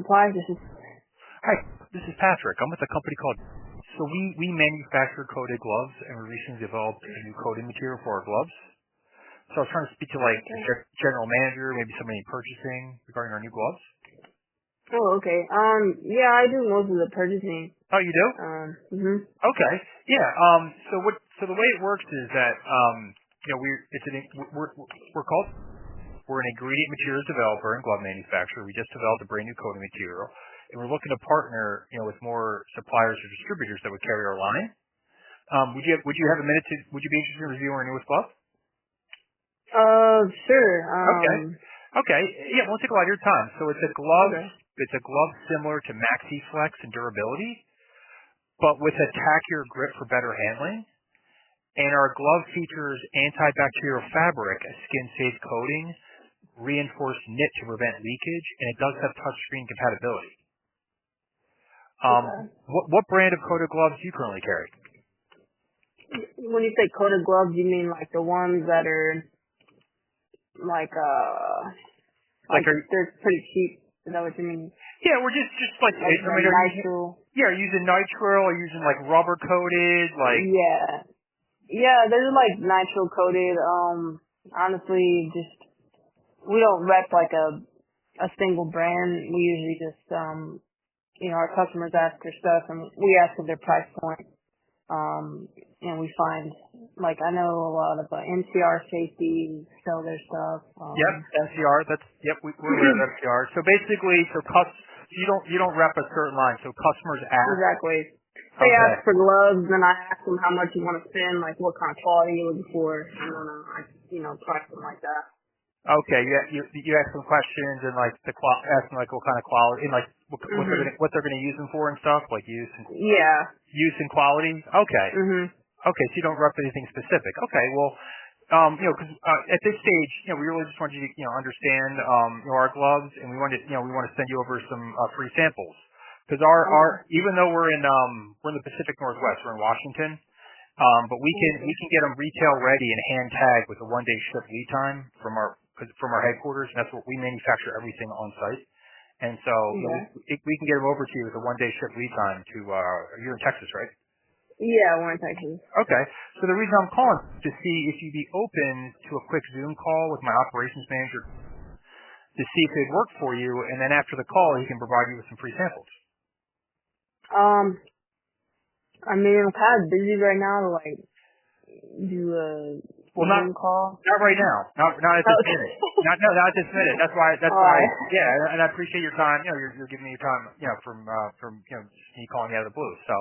Supply. This is. Hi, this is Patrick. I'm with a company called. So we manufacture coated gloves, and we recently developed a new coating material for our gloves. So I was trying to speak to like the general manager, maybe somebody in purchasing regarding our new gloves. Oh, okay. Yeah, I do most of the purchasing. Oh, you do? Okay. Yeah. So the way it works is that we're an ingredient materials developer and glove manufacturer. We just developed a brand new coating material, and we're looking to partner, with more suppliers or distributors that would carry our line. Would you have a minute would you be interested in reviewing our newest glove? Sure. Okay. Yeah, it won't take a lot of your time. So it's a glove. Okay. It's a glove similar to MaxiFlex in durability, but with a tackier grip for better handling. And our glove features antibacterial fabric, a skin-safe coating, reinforced knit to prevent leakage, and it does have touchscreen compatibility. What brand of coated gloves do you currently carry? When you say coated gloves, you mean like the ones that are like they're pretty cheap? Is that what you mean? Yeah, we're just like nitrile. Yeah, are you using nitrile or using like rubber coated? Like yeah, they're like nitrile coated. Honestly, just we don't rep like a single brand. We usually just our customers ask for stuff and we ask for their price point. And we find, like, I know a lot of NCR safety sell their stuff. Yep, NCR. We're aware of NCR. So basically, you don't rep a certain line. So customers ask. Exactly. They ask for gloves, and I ask them how much you want to spend, like what kind of quality you're looking for, and then price them like that. Okay, you ask them questions and like ask them like what kind of quality and like what they're gonna use them for and stuff, like use and quality. Okay. Okay, so you don't rep anything specific. Okay, well, because at this stage, we really just want you to understand our gloves, and we want to send you over some free samples because our even though we're in the Pacific Northwest, we're in Washington. But we can get them retail ready and hand tagged with a 1-day ship lead time from our headquarters, and that's what we manufacture everything on site. And so we can get them over to you with a 1-day ship lead time to you're in Texas, right? Yeah, we're in Texas. Okay. So the reason I'm calling is to see if you'd be open to a quick Zoom call with my operations manager to see if it'd work for you, and then after the call, he can provide you with some free samples. I mean, I'm kind of busy right now to like do a Zoom call. Not right now. Not at this minute. Not at this minute. That's why. Yeah, and I appreciate your time. You're giving me your time. From just me calling you out of the blue. So,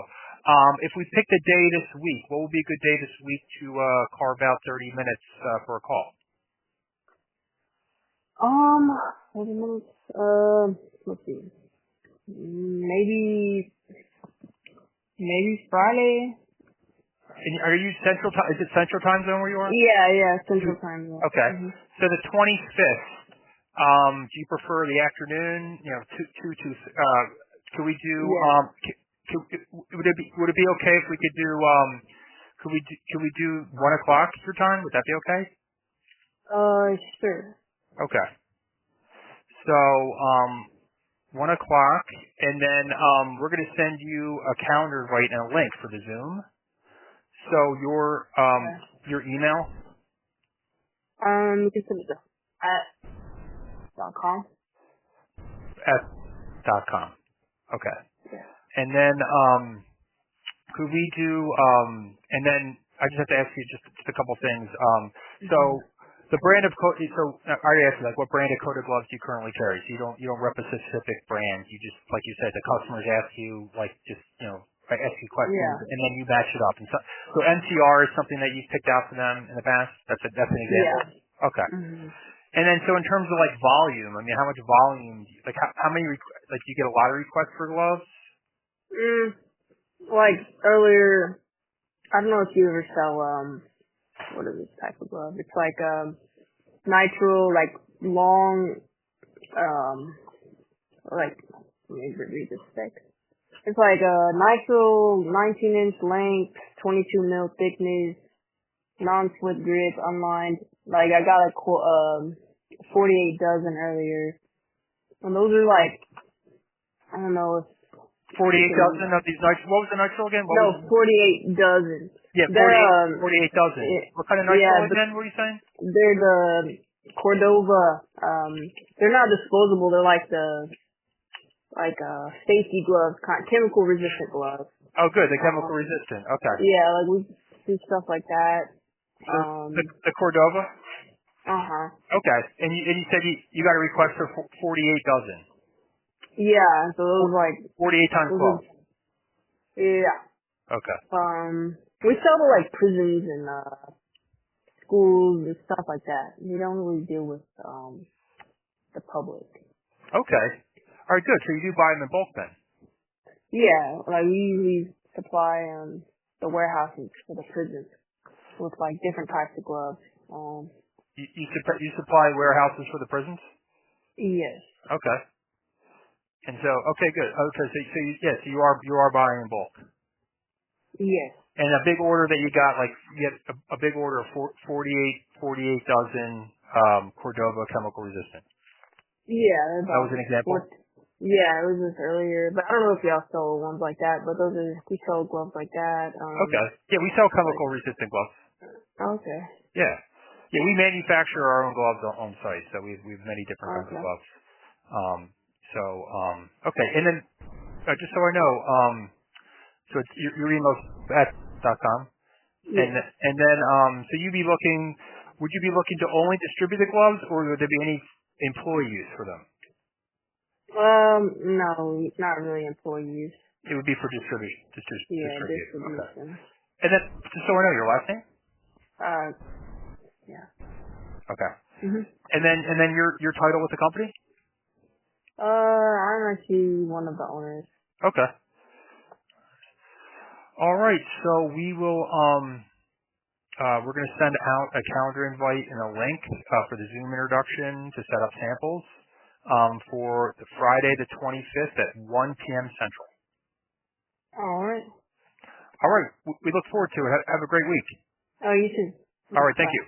if we picked a day this week, what would be a good day this week to carve out 30 minutes for a call? 30 minutes. Let's see. Maybe Friday. And are you Central Time? Is it Central Time Zone where you are? Yeah, Central Time Zone. Okay. So the 25th. Do you prefer the afternoon? Could we do? Would it be okay if we could do? Could we do 1:00 your time? Would that be okay? Sure. Okay. So 1:00, and then we're going to send you a calendar invite and a link for the Zoom. So your email? You can send it to @.com. @.com. Okay. Yeah. And then could we do? And then I just have to ask you just a couple things. So the brand of I already asked you what brand of coated gloves do you currently carry? So you don't rep a specific brand. You just, like you said, the customers ask you I ask you questions and then you match it up. And so NCR is something that you've picked out for them in the past. That's an example. Yeah. Okay. And then so in terms of like volume, I mean, how much volume? How many? Do you get a lot of requests for gloves? Like earlier, I don't know if you ever sell what is this type of glove? It's like nitrile, like long, let me read this spec. It's like a nitrile 19-inch length, 22 mil thickness, non-slip grip, unlined. Like I got a 48 dozen earlier, and those are like don't know if 48 dozen of these nitrile. What was the nitrile again? No, 48 dozen. Yeah, 48 dozen. What kind of nitrile again were you saying? They're the Cordova. They're not disposable. They're like safety gloves, chemical resistant gloves. Oh, good. The chemical resistant. Okay. Yeah, like we do stuff like that. The Cordova. Okay. And you said you got a request for 48 dozen. Yeah, so it was like 48 times 12. Yeah. Okay. We sell to like prisons and schools and stuff like that. We don't really deal with the public. Okay. All right, good. So you do buy them in bulk then? Yeah, like we usually supply the warehouses for the prisons with like different types of gloves. You supply warehouses for the prisons? Yes. Okay. And so, okay, good. Okay, so you are buying in bulk. Yes. And a big order that you got, like you get a big order of 48 dozen Cordova chemical resistant. Yeah. That was an example. Yeah, it was just earlier, but I don't know if y'all sell ones like that. But we sell gloves like that. Okay. Yeah, we sell chemical resistant gloves. Okay. Yeah. Yeah, we manufacture our own gloves on site, so we have many different kinds of gloves. Okay, and then just so I know, so it's your email's at.com, yes. and then so would you be looking to only distribute the gloves, or would there be any employee use for them? No, not really employee use. It would be for distribution. Yeah, distribution. Okay. And then just so I know, your last name? Yeah. Okay. And then your title with the company? I'm actually one of the owners. Okay. All right. So we will we're going to send out a calendar invite and a link for the Zoom introduction to set up samples for the Friday the 25th at 1 p.m. Central. All right. All right. We look forward to it. Have a great week. Oh, you too. All right. Thank you.